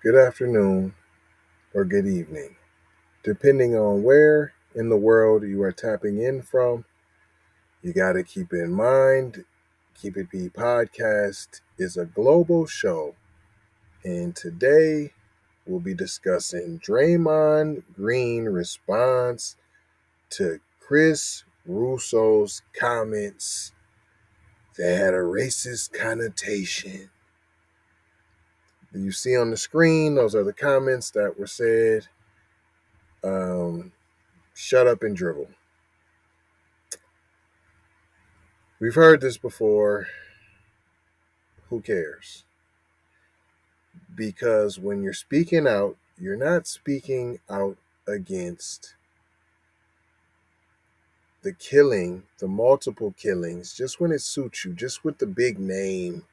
good afternoon, or good evening, depending on where in the world you are tapping in from. You got to keep in mind, Keep It P Podcast is a global show, and today we'll be discussing Draymond Green response to Chris Russo's comments that had a racist connotation. You see on the screen, those are the comments that were said. Shut up and dribble. We've heard this before. Who cares? Because when you're speaking out, you're not speaking out against the multiple killings, just when it suits you, just with the big name.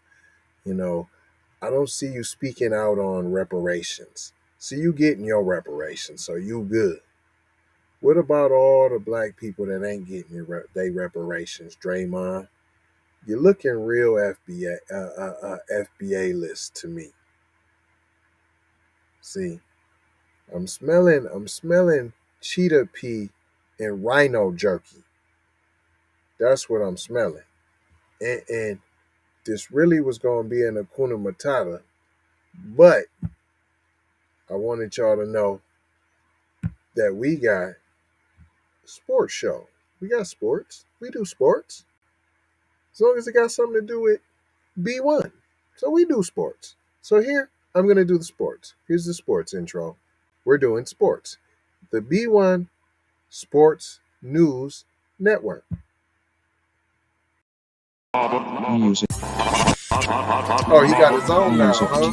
I don't see you speaking out on reparations. See you getting your reparations, so you good. What about all the black people that ain't getting their reparations, Draymond? You're looking real FBA list to me. See, I'm smelling cheetah pea and rhino jerky. That's what I'm smelling. And this really was going to be an Hakuna Matata, but I wanted y'all to know that we got a sports show. We got sports. We do sports. As long as it got something to do with B1. So we do sports. So here, I'm going to do the sports. Here's the sports intro. We're doing sports. The B1 Sports News Network. Music. Oh, he got his own now, huh?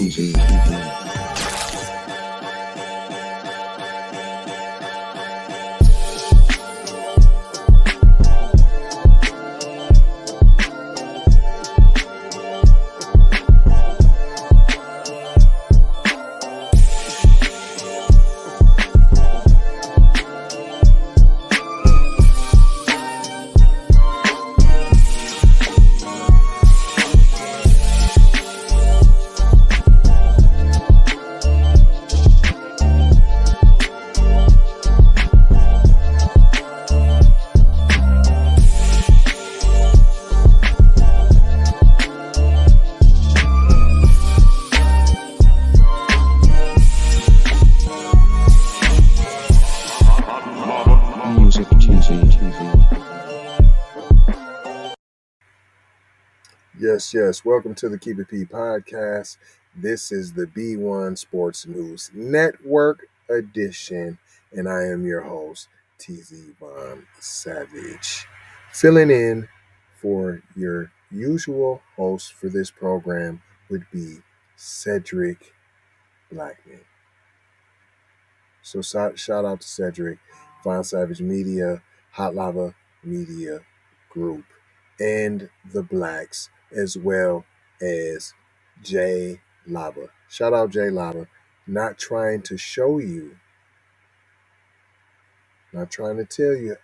Yes. Welcome to the Keep It P Podcast. This is the B1 Sports News Network edition, and I am your host, TZ Von Savage, filling in for your usual host for this program would be Cedric Blackman. So shout out to Cedric, Von Savage Media, Hot Lava Media Group, and the Blacks, as well as J Lava. Shout out J Lava. Not trying to show you, not trying to tell you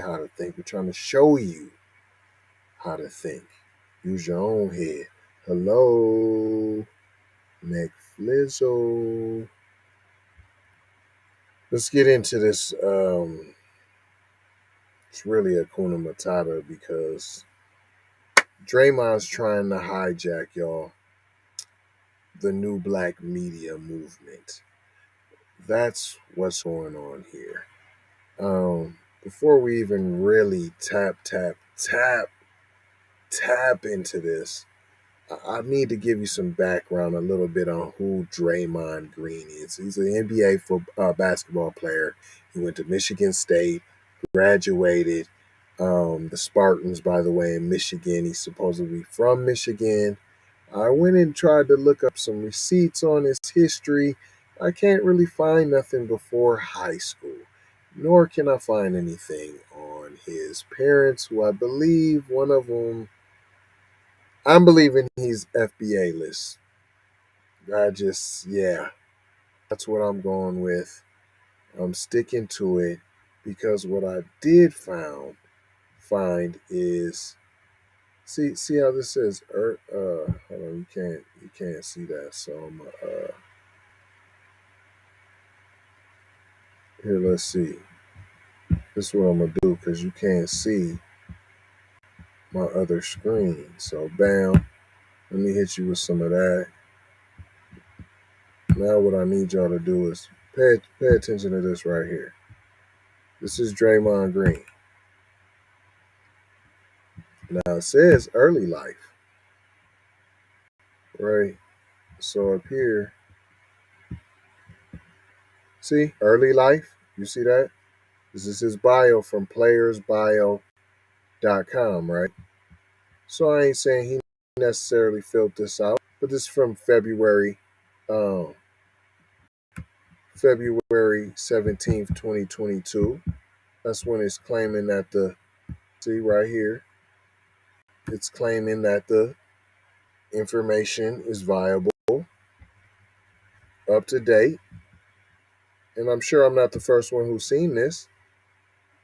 how to think. We're trying to show you how to think. Use your own head. Hello, McFlizzle. Let's get into this. It's really a Hakuna Matata because Draymond's trying to hijack, y'all, the new black media movement. That's what's going on here. Before we even really tap into this, I need to give you some background a little bit on who Draymond Green is. He's an NBA basketball player. He went to Michigan State, graduated. The Spartans, by the way, in Michigan. He's supposedly from Michigan. I went and tried to look up some receipts on his history. I can't really find nothing before high school, nor can I find anything on his parents, who I believe one of them, I'm believing he's FBA list. That's what I'm going with. I'm sticking to it because what I did find is See how this says hold on, you can't see that. So I'm here, let's see. This is what I'm gonna do because you can't see my other screen. So bam, let me hit you with some of that. Now what I need y'all to do is pay attention to this right here. This is Draymond Green. Now it says early life, right? So up here, see early life. You see that? This is his bio from playersbio.com, right? So I ain't saying he necessarily filled this out, but this is from um, February 17th, 2022. That's when it's claiming that see right here, it's claiming that the information is viable, up to date. And I'm sure I'm not the first one who's seen this.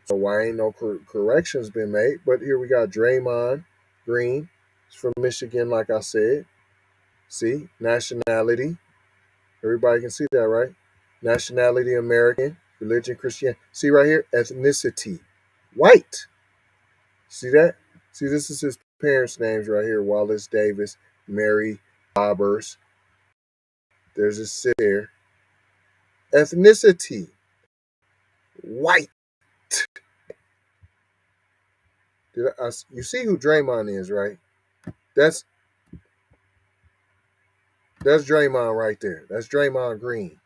So why ain't no corrections been made? But here we got Draymond Green. He's from Michigan, like I said. See, nationality. Everybody can see that, right? Nationality, American. Religion, Christian. See right here, ethnicity, white. See that? See, this is his parents' names right here: Wallace Davis, Mary Bobbers. There's a sit there. Ethnicity, white. You see who Draymond is, right? That's Draymond right there. That's Draymond Green,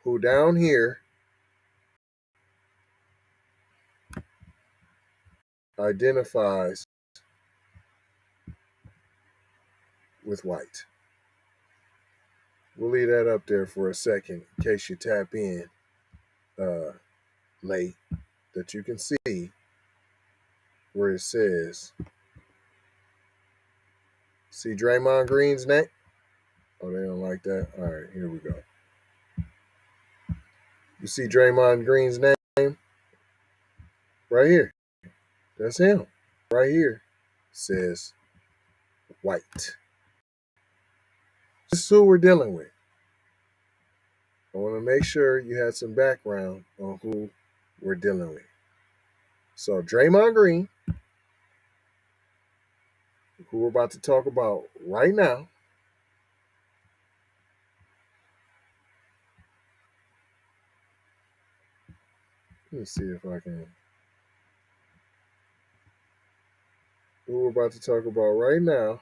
who down here identifies with white. We'll leave that up there for a second in case you tap in late, that you can see where it says, see Draymond Green's name? Oh, they don't like that? All right, here we go. You see Draymond Green's name? Right here. That's him. Right here. Says white. This is who we're dealing with. I want to make sure you had some background on who we're dealing with. So Draymond Green, who we're about to talk about right now, let me see if I can. Who we're about to talk about right now,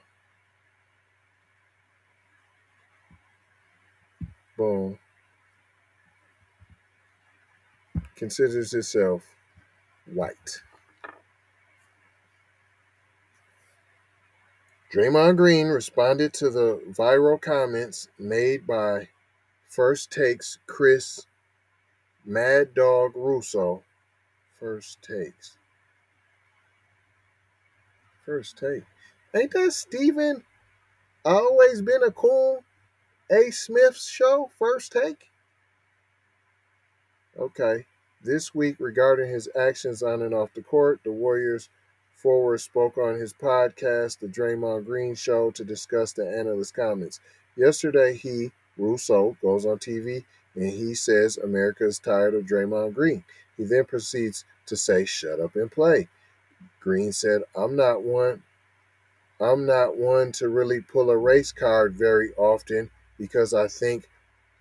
boom, considers himself white. Draymond Green responded to the viral comments made by First Takes Chris Mad Dog Russo. First Takes. First Take. Ain't that Steven always been a cool A. Smith's show? First Take? Okay. This week, regarding his actions on and off the court, the Warriors forward spoke on his podcast, The Draymond Green Show, to discuss the analyst comments. Yesterday, Russo, goes on TV and he says America is tired of Draymond Green. He then proceeds to say, "Shut up and play." Green said, I'm not one to really pull a race card very often because I think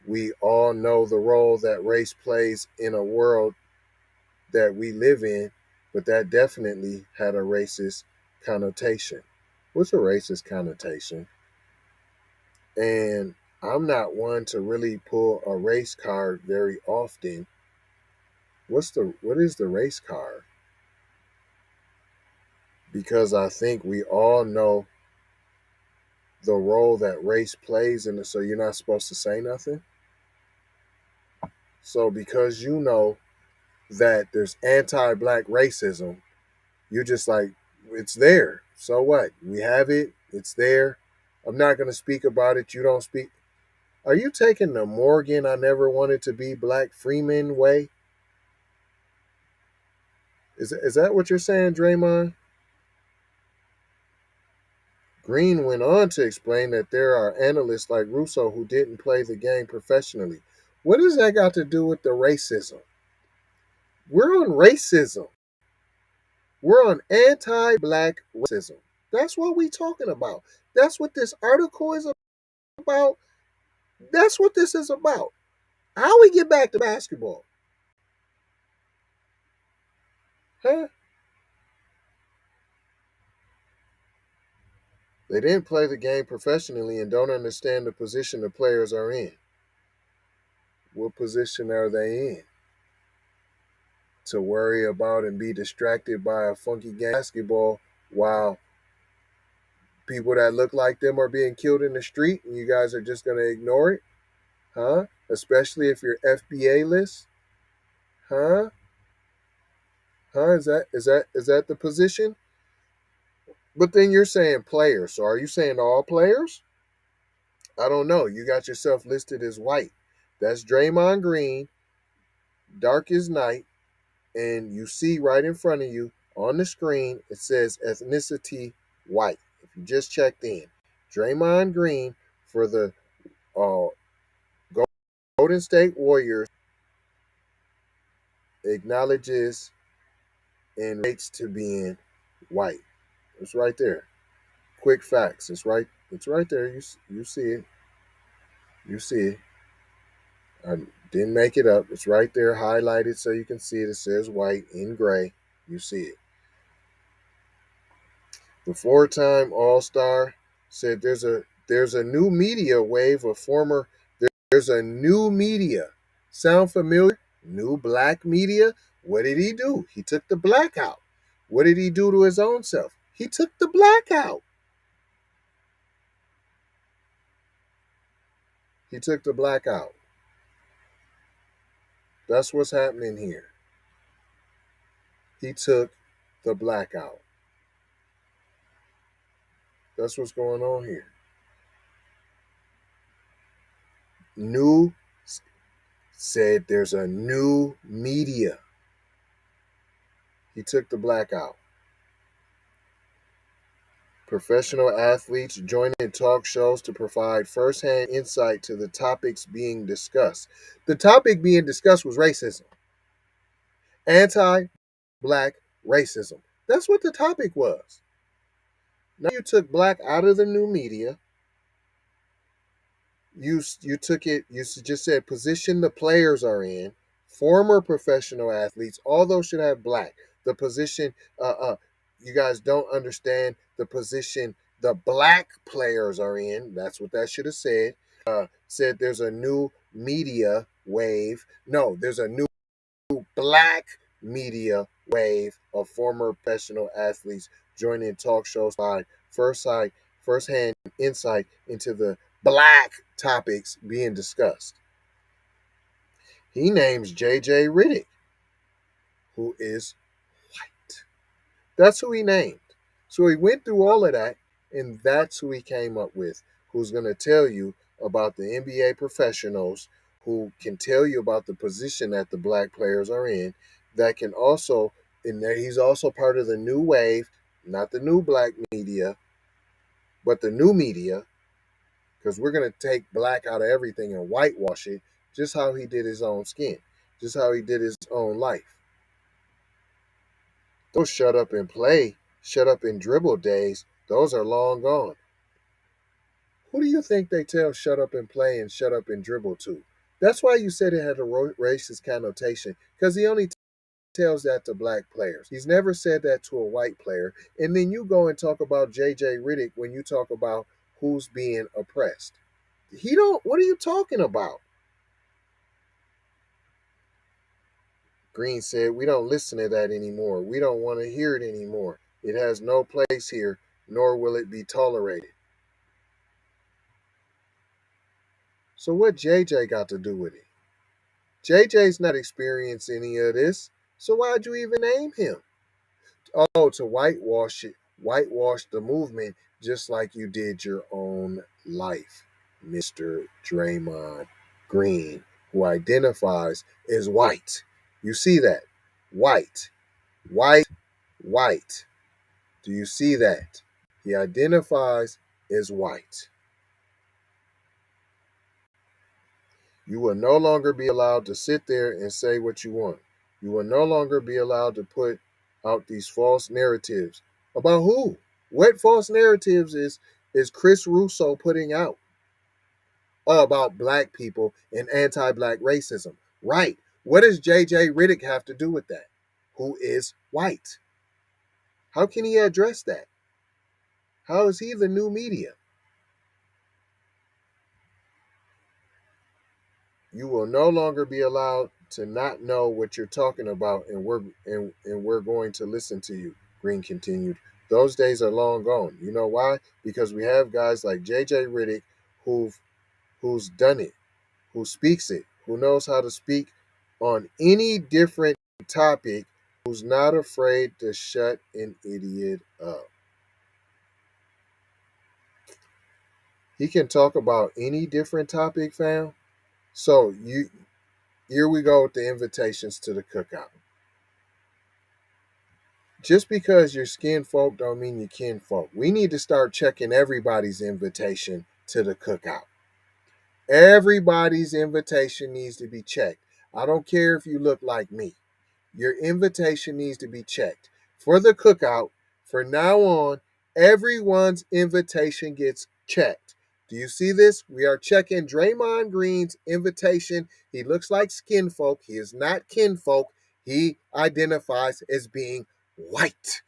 we all know the role that race plays in a world that we live in, but that definitely had a racist connotation. What's a racist connotation? And I'm not one to really pull a race card very often. What is the race card? Because I think we all know the role that race plays in it, so you're not supposed to say nothing. So because you know that there's anti-black racism, you're just like, it's there. So what? We have it. It's there. I'm not going to speak about it. You don't speak. Are you taking the Morgan I never wanted to be Black Freeman way? Is that what you're saying, Draymond? Green went on to explain that there are analysts like Russo who didn't play the game professionally. What does that got to do with the racism? We're on racism. We're on anti-black racism. That's what we talking about. That's what this article is about. That's what this is about. How we get back to basketball? Huh? They didn't play the game professionally and don't understand the position the players are in. What position are they in? To worry about and be distracted by a funky game of basketball while people that look like them are being killed in the street and you guys are just going to ignore it? Huh? Especially if you're FBA list? Huh? Huh? Is that the position? But then you're saying players. So are you saying all players? I don't know. You got yourself listed as white. That's Draymond Green, dark as night, and you see right in front of you on the screen it says ethnicity white. If you just checked in, Draymond Green for the uh, Golden State Warriors acknowledges and rates to being white. It's right there. Quick facts. It's right. It's right there. You see it. You see it. I didn't make it up. It's right there, highlighted so you can see it. It says white in gray. You see it. The four-time All-Star said there's a new media wave of former there's a new media. Sound familiar? New black media? What did he do? He took the black out. What did he do to his own self? He took the black out. He took the black out. That's what's happening here. He took the black out. That's what's going on here. New said there's a new media. He took the black out. Professional athletes joining talk shows to provide firsthand insight to the topics being discussed. The topic being discussed was racism. Anti-black racism. That's what the topic was. Now you took black out of the new media. You took it, you just said position the players are in, former professional athletes, all those should have black. The position, you guys don't understand the position the black players are in. That's what that should have said. Said there's a new media wave. No, there's a new black media wave of former professional athletes joining talk shows by first-hand insight into the black topics being discussed. He names JJ Redick, who is white. That's who he named. So he went through all of that, and that's who he came up with, who's going to tell you about the NBA professionals who can tell you about the position that the black players are in, that can also, and he's also part of the new wave, not the new black media, but the new media, because we're going to take black out of everything and whitewash it, just how he did his own skin, just how he did his own life. Those shut up and play, shut up and dribble days, those are long gone. Who do you think they tell shut up and play and shut up and dribble to? That's why you said it had a racist connotation, because he only tells that to black players. He's never said that to a white player. And then you go and talk about JJ Redick when you talk about who's being oppressed. He don't, what are you talking about? Green said, we don't listen to that anymore. We don't want to hear it anymore. It has no place here, nor will it be tolerated. So what JJ got to do with it? JJ's not experienced any of this, so why'd you even name him? Oh, to whitewash it, whitewash the movement just like you did your own life, Mr. Draymond Green, who identifies as white. You see that? White, white, white. Do you see that? He identifies as white. You will no longer be allowed to sit there and say what you want. You will no longer be allowed to put out these false narratives. About who? What false narratives is Chris Russo putting out? Oh, about black people and anti-black racism. Right. What does JJ Redick have to do with that? Who is white? How can he address that? How is he the new media? You will no longer be allowed to not know what you're talking about, and we're going to listen to you. Green continued. Those days are long gone. You know why? Because we have guys like JJ Redick who's done it, who speaks it, who knows how to speak on any different topic, who's not afraid to shut an idiot up. He can talk about any different topic, fam. So here we go with the invitations to the cookout. Just because you're skin folk don't mean you kin folk. We need to start checking everybody's invitation to the cookout. Everybody's invitation needs to be checked. I don't care if you look like me. Your invitation needs to be checked. For the cookout, from now on, everyone's invitation gets checked. Do you see this? We are checking Draymond Green's invitation. He looks like skin folk. He is not kin folk. He identifies as being white.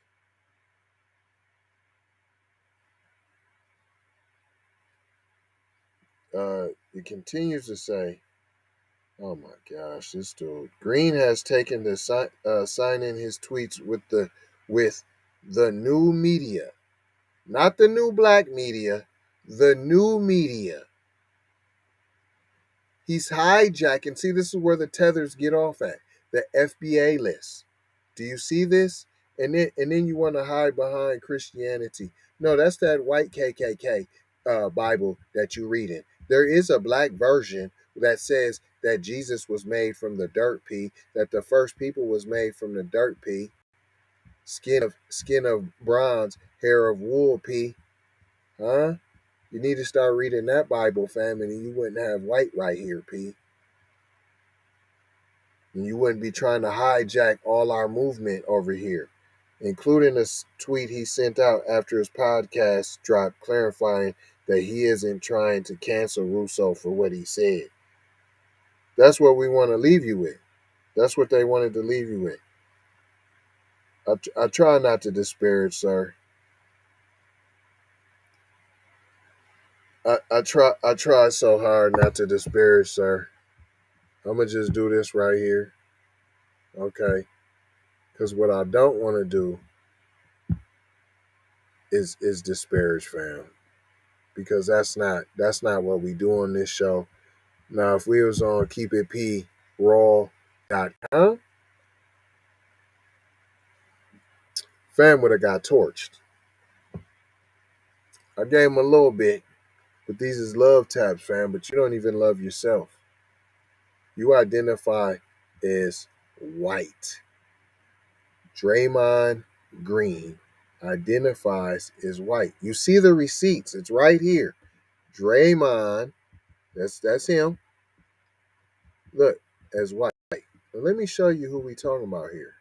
It continues to say, oh my gosh, this dude. Green has taken to sign in his tweets with the new media. Not the new black media, the new media. He's hijacking. See, this is where the tethers get off at. The FBA list. Do you see this? And then you want to hide behind Christianity. No, that's that white KKK Bible that you're reading. There is a black version that says that Jesus was made from the dirt P, that the first people was made from the dirt P, skin of bronze, hair of wool P. Huh? You need to start reading that Bible, fam, and you wouldn't have white right here, P. And you wouldn't be trying to hijack all our movement over here, including a tweet he sent out after his podcast dropped clarifying that he isn't trying to cancel Russo for what he said. That's what we want to leave you with. That's what they wanted to leave you with. I try not to disparage, sir. I try so hard not to disparage, sir. I'm gonna just do this right here, okay? Because what I don't want to do is disparage, fam. Because that's not what we do on this show. Now, if we was on Keep It P Raw.com, fam would have got torched. I gave him a little bit, but these is love taps, fam. But you don't even love yourself. You identify as white. Draymond Green identifies as white. You see the receipts. It's right here. Draymond, that's him. Look, as white. Now let me show you who we talking about here.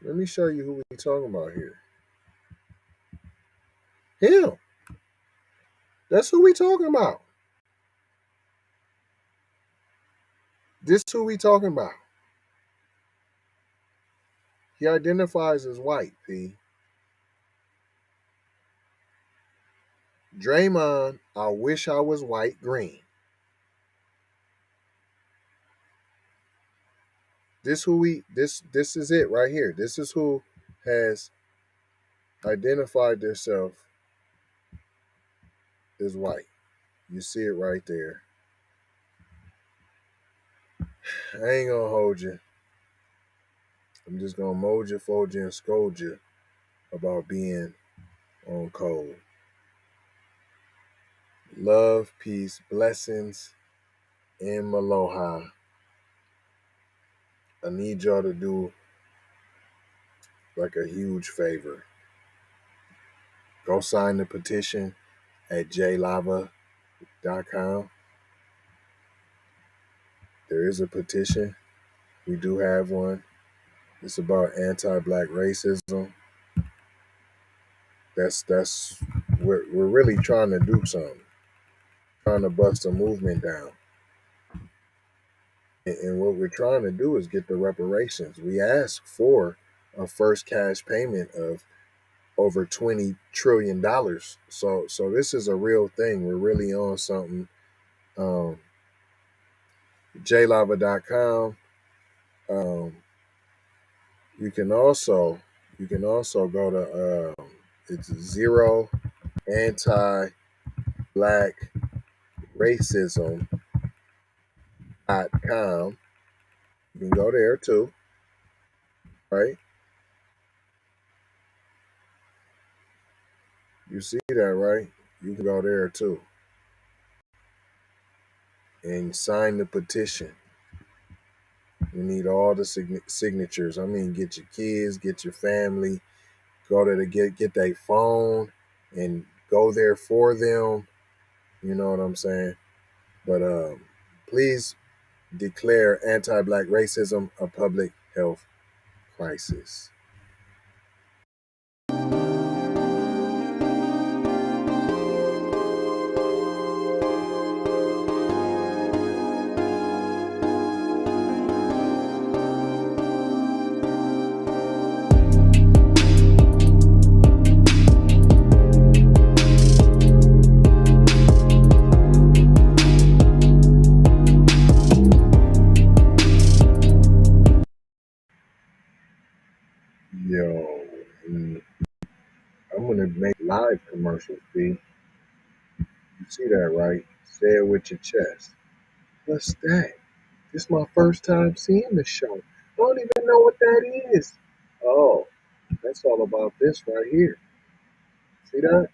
Let me show you who we talking about here. Him. That's who we talking about. This who we talking about. He identifies as white, P. Draymond, I wish I was white green. This is it right here. This is who has identified themselves as white. You see it right there. I ain't gonna hold you. I'm just gonna mold you, fold you, and scold you about being on cold. Love, peace, blessings, and aloha. I need y'all to do like a huge favor. Go sign the petition at jlava.com. There is a petition. We do have one. It's about anti-black racism. That's we're really trying to do something. Trying to bust a movement down. And what we're trying to do is get the reparations. We asked for a first cash payment of over $20 trillion. So this is a real thing. We're really on something. jlava.com. You can also go to it's zero anti-black racism.com. You can go there too, right? You see that, right? You can go there too and sign the petition. We need all the signatures. I mean, get your kids, get your family, go to get their phone and go there for them. You know what I'm saying? But please declare anti-black racism a public health crisis. Yo, I'm gonna make live commercials, B. You see that, right? Say it with your chest. What's that? This is my first time seeing the show. I don't even know what that is. Oh, that's all about this right here. See that?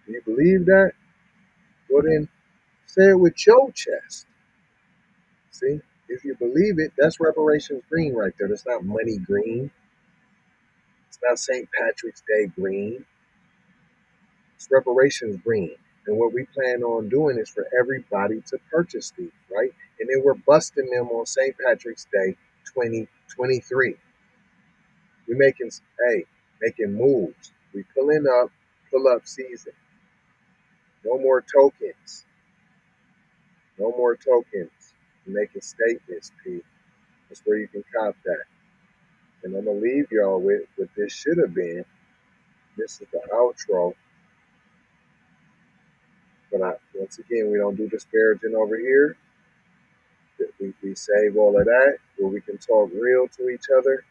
Do you believe that? Well then, say it with your chest. See? If you believe it, that's reparations green right there. That's not money green. It's not St. Patrick's Day green. It's reparations green. And what we plan on doing is for everybody to purchase these, right? And then we're busting them on St. Patrick's Day 2023. We're making moves. We pull up season. No more tokens. No more tokens. We're making statements, P. That's where you can cop that. And I'm going to leave y'all with what this should have been. This is the outro. But once again, we don't do disparaging over here. We save all of that where we can talk real to each other.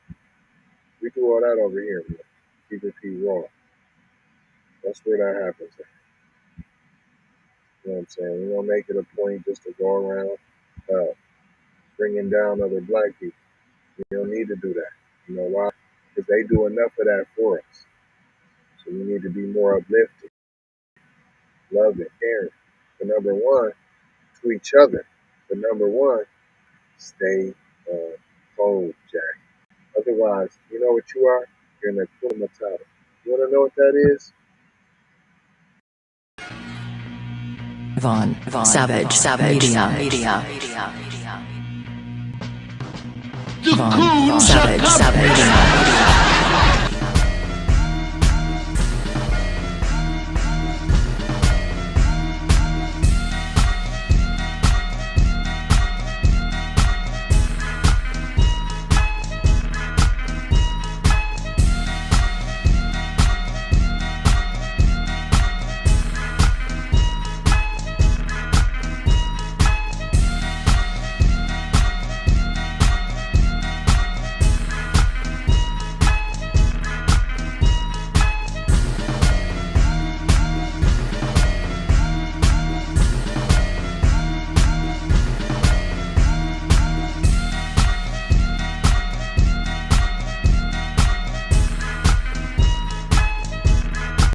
We do all that over here, man. Keep it P raw. That's where that happens. You know what I'm saying? We don't make it a point just to go around bringing down other black people. We don't need to do that. You know why? Because they do enough of that for us. So we need to be more uplifting, loving, caring. For number one, to each other. For number one, stay cold, Jack. Otherwise, you know what you are? You're in a Hakuna Matata. You want to know what that is? Von Savage Media. Von Savage Media.